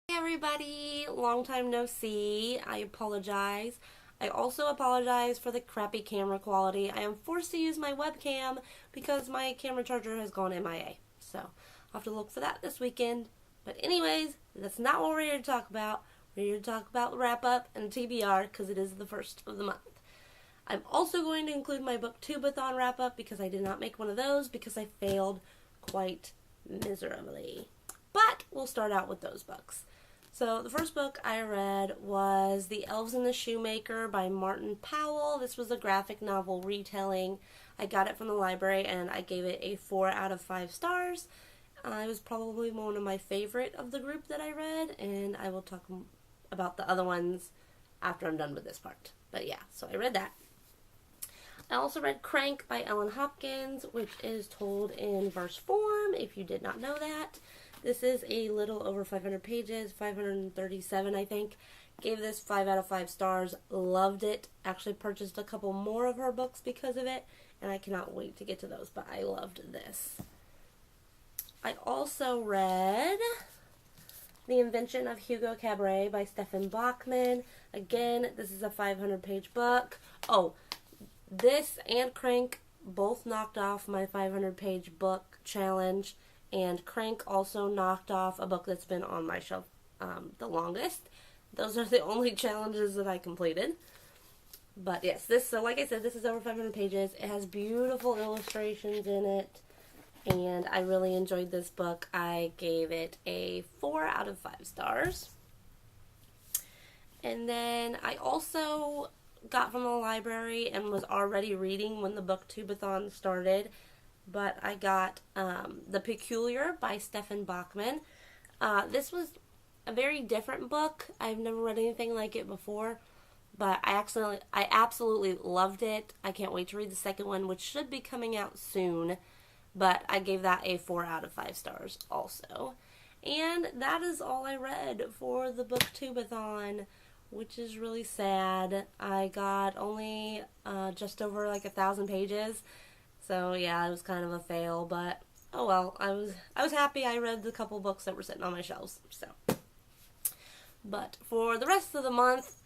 Hey everybody, long time no see. I apologize. I also apologize for the crappy camera quality. I am forced to use my webcam because my camera charger has gone MIA. So I'll have to look for that this weekend. But anyways, that's not what we're here to talk about. We're here to talk about the wrap up and TBR because it is the first of the month. I'm also going to include my Booktube-a-thon wrap up because I did not make one of those because I failed quite miserably. But we'll start out with those books. So the first book I read was The Elves and the Shoemaker by Martin Powell. This was a graphic novel retelling. I got it from the library and I gave it a 4 out of 5 stars. It was probably one of my favorite of the group that I read, and I will talk about the other ones after I'm done with this part. But yeah, so I read that. I also read Crank by Ellen Hopkins, which is told in verse form, if you did not know that. This is a little over 500 pages, 537 I think. Gave this 5 out of 5 stars, loved it. Actually purchased a couple more of her books because of it, and I cannot wait to get to those, but I loved this. I also read The Invention of Hugo Cabre by Stefan Bachman. Again, this is a 500 page book. Oh, this and Crank both knocked off my 500 page book challenge. And Crank also knocked off a book that's been on my shelf the longest. Those are the only challenges that I completed. But yes, so like I said, this is over 500 pages. It has beautiful illustrations in it. And I really enjoyed this book. I gave it a 4 out of 5 stars. And then I also got from the library and was already reading when the Booktube-a-thon started. But I got The Peculiar by Stefan Bachman. This was a very different book. I've never read anything like it before, but I absolutely loved it. I can't wait to read the second one, which should be coming out soon, but I gave that a 4 out of 5 stars also. And that is all I read for the Booktube-a-thon, which is really sad. I got only just over like 1,000 pages. So yeah, it was kind of a fail, but oh well. I was happy I read the couple books that were sitting on my shelves. So, but for the rest of the month,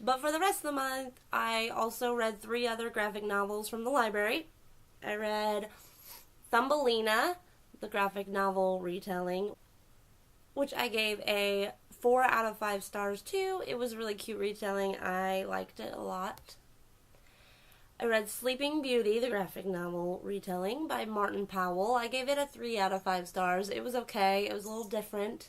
But for the rest of the month, I also read 3 other graphic novels from the library. I read Thumbelina, the graphic novel retelling, which I gave a 4 out of 5 stars to. It was a really cute retelling. I liked it a lot. I read Sleeping Beauty, the graphic novel retelling by Martin Powell. I gave it a 3 out of 5 stars. It was okay. It was a little different.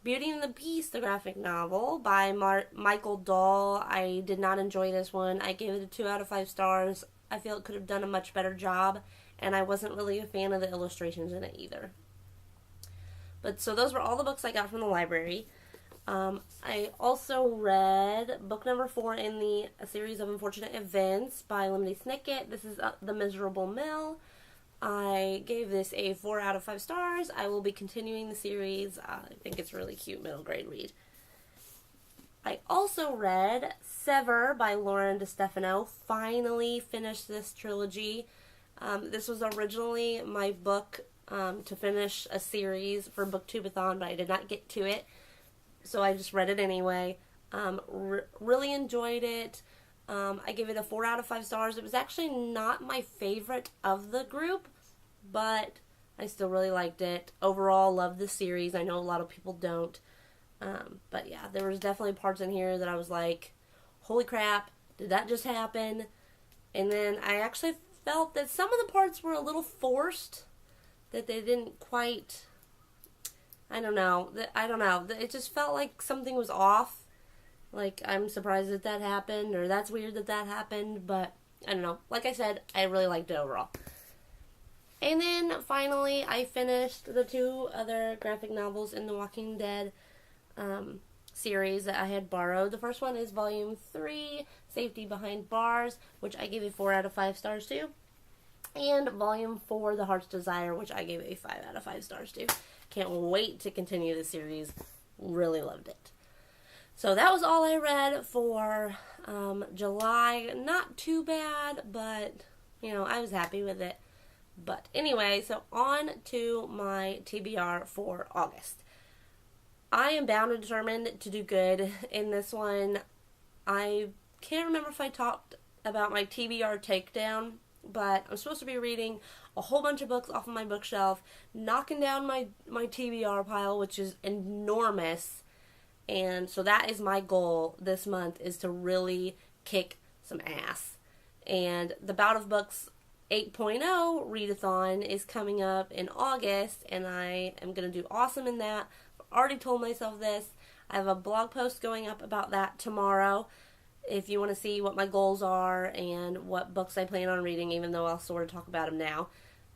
Beauty and the Beast, the graphic novel by Michael Dahl. I did not enjoy this one. I gave it a 2 out of 5 stars. I feel it could have done a much better job, and I wasn't really a fan of the illustrations in it either. But so those were all the books I got from the library. I also read book number 4 in A Series of Unfortunate Events by Lemony Snicket. This is The Miserable Mill. I gave this a 4 out of 5 stars. I will be continuing the series. I think it's a really cute middle grade read. I also read Sever by Lauren DeStefano. Finally finished this trilogy. This was originally my book to finish a series for Booktube-a-thon, but I did not get to it. So I just read it anyway. Really enjoyed it. I give it a 4 out of 5 stars. It was actually not my favorite of the group, but I still really liked it. Overall, loved the series. I know a lot of people don't. But yeah, there was definitely parts in here that I was like, holy crap, did that just happen? And then I actually felt that some of the parts were a little forced, that they didn't quite... I don't know. It just felt like something was off. Like, I'm surprised that happened, or that's weird that happened, but I don't know. Like I said, I really liked it overall. And then, finally, I finished the 2 other graphic novels in the Walking Dead series that I had borrowed. The first one is Volume 3, Safety Behind Bars, which I gave a 4 out of 5 stars to. And Volume 4, The Heart's Desire, which I gave a 5 out of 5 stars to. Can't wait to continue the series. Really loved it. So that was all I read for July. Not too bad, but, I was happy with it. But anyway, so on to my TBR for August. I am bound and determined to do good in this one. I can't remember if I talked about my TBR takedown, but I'm supposed to be reading a whole bunch of books off of my bookshelf, knocking down my TBR pile, which is enormous. And so that is my goal this month, is to really kick some ass. And the Bout of Books 8.0 readathon is coming up in August, and I am going to do awesome in that. I've already told myself this. I have a blog post going up about that tomorrow if you want to see what my goals are and what books I plan on reading, even though I'll sort of talk about them now.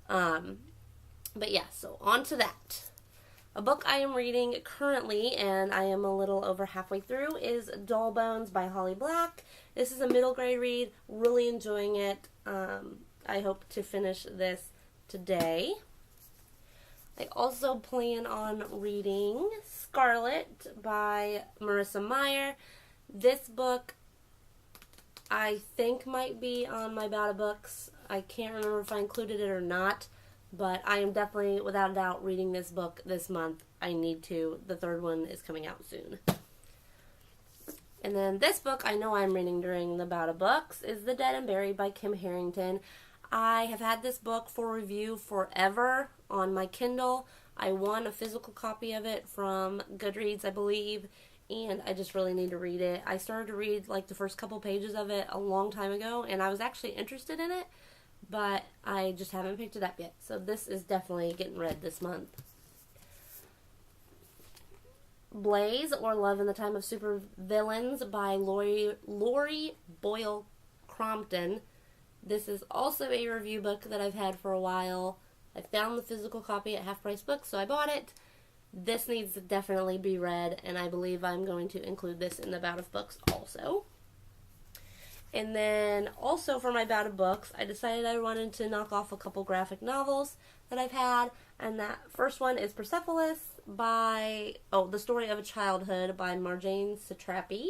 But yeah, so on to that. A book I am reading currently, and I am a little over halfway through, is Dull Bones by Holly Black. This is a middle grade read. Really enjoying it. I hope to finish this today. I also plan on reading Scarlet by Marissa Meyer. This book I think might be on my Bout of Books. I can't remember if I included it or not, but I am definitely, without a doubt, reading this book this month. I need to. The third one is coming out soon. And then this book I know I'm reading during the Bout of Books is The Dead and Buried by Kim Harrington. I have had this book for review forever on my Kindle. I won a physical copy of it from Goodreads, I believe, and I just really need to read it. I started to read like the first couple pages of it a long time ago, and I was actually interested in it, but I just haven't picked it up yet. So this is definitely getting read this month. Blaze, or Love in the Time of Supervillains by Lori Boyle Crompton. This is also a review book that I've had for a while. I found the physical copy at Half Price Books, so I bought it. This needs to definitely be read, and I believe I'm going to include this in the Bout of Books also. And then also for my Bout of Books, I decided I wanted to knock off a couple graphic novels that I've had, and that first one is Persepholus by, The Story of a Childhood by Marjane Satrapi.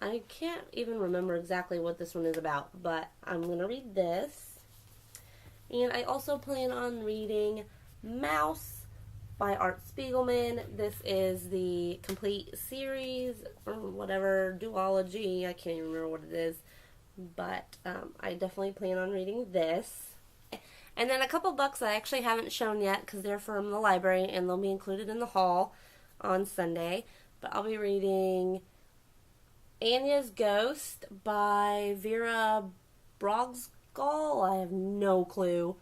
I can't even remember exactly what this one is about, but I'm going to read this. And I also plan on reading Mouse by Art Spiegelman. This is the complete series, or whatever, duology, I can't even remember what it is, but I definitely plan on reading this. And then a couple books I actually haven't shown yet because they're from the library and they'll be included in the haul on Sunday, but I'll be reading Anyas Ghost by Vera Brogskol. I have no clue,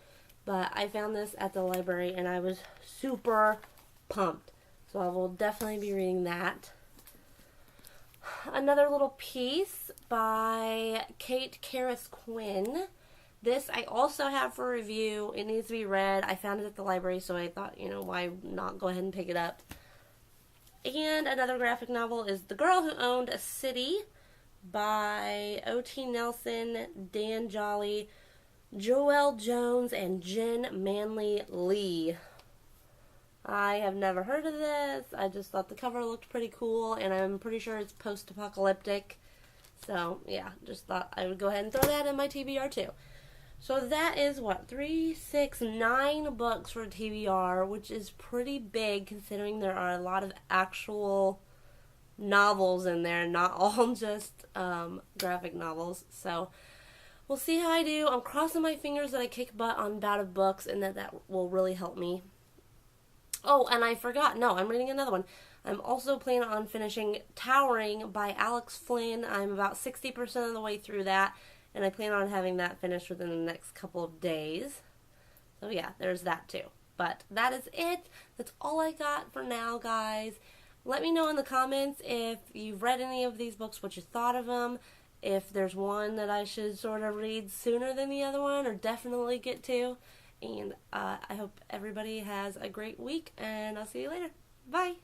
but I found this at the library and I was super pumped. So I will definitely be reading that. Another little piece by Kate Karras Quinn. This I also have for review. It needs to be read. I found it at the library, so I thought, why not go ahead and pick it up. And another graphic novel is The Girl Who Owned a City by O.T. Nelson, Dan Jolly, Joelle Jones, and Jen Manley Lee. I have never heard of this. I just thought the cover looked pretty cool, and I'm pretty sure it's post-apocalyptic. So, yeah, just thought I would go ahead and throw that in my TBR too. So that is, 3, 6, 9 books for TBR, which is pretty big considering there are a lot of actual novels in there, not all just graphic novels. So we'll see how I do. I'm crossing my fingers that I kick butt on Bout of Books and that will really help me. Oh, and I forgot. No, I'm reading another one. I'm also planning on finishing Towering by Alex Flynn. I'm about 60% of the way through that, and I plan on having that finished within the next couple of days. So yeah, there's that too. But that is it. That's all I got for now, guys. Let me know in the comments if you've read any of these books, what you thought of them, if there's one that I should sort of read sooner than the other one, or definitely get to. And I hope everybody has a great week, and I'll see you later. Bye!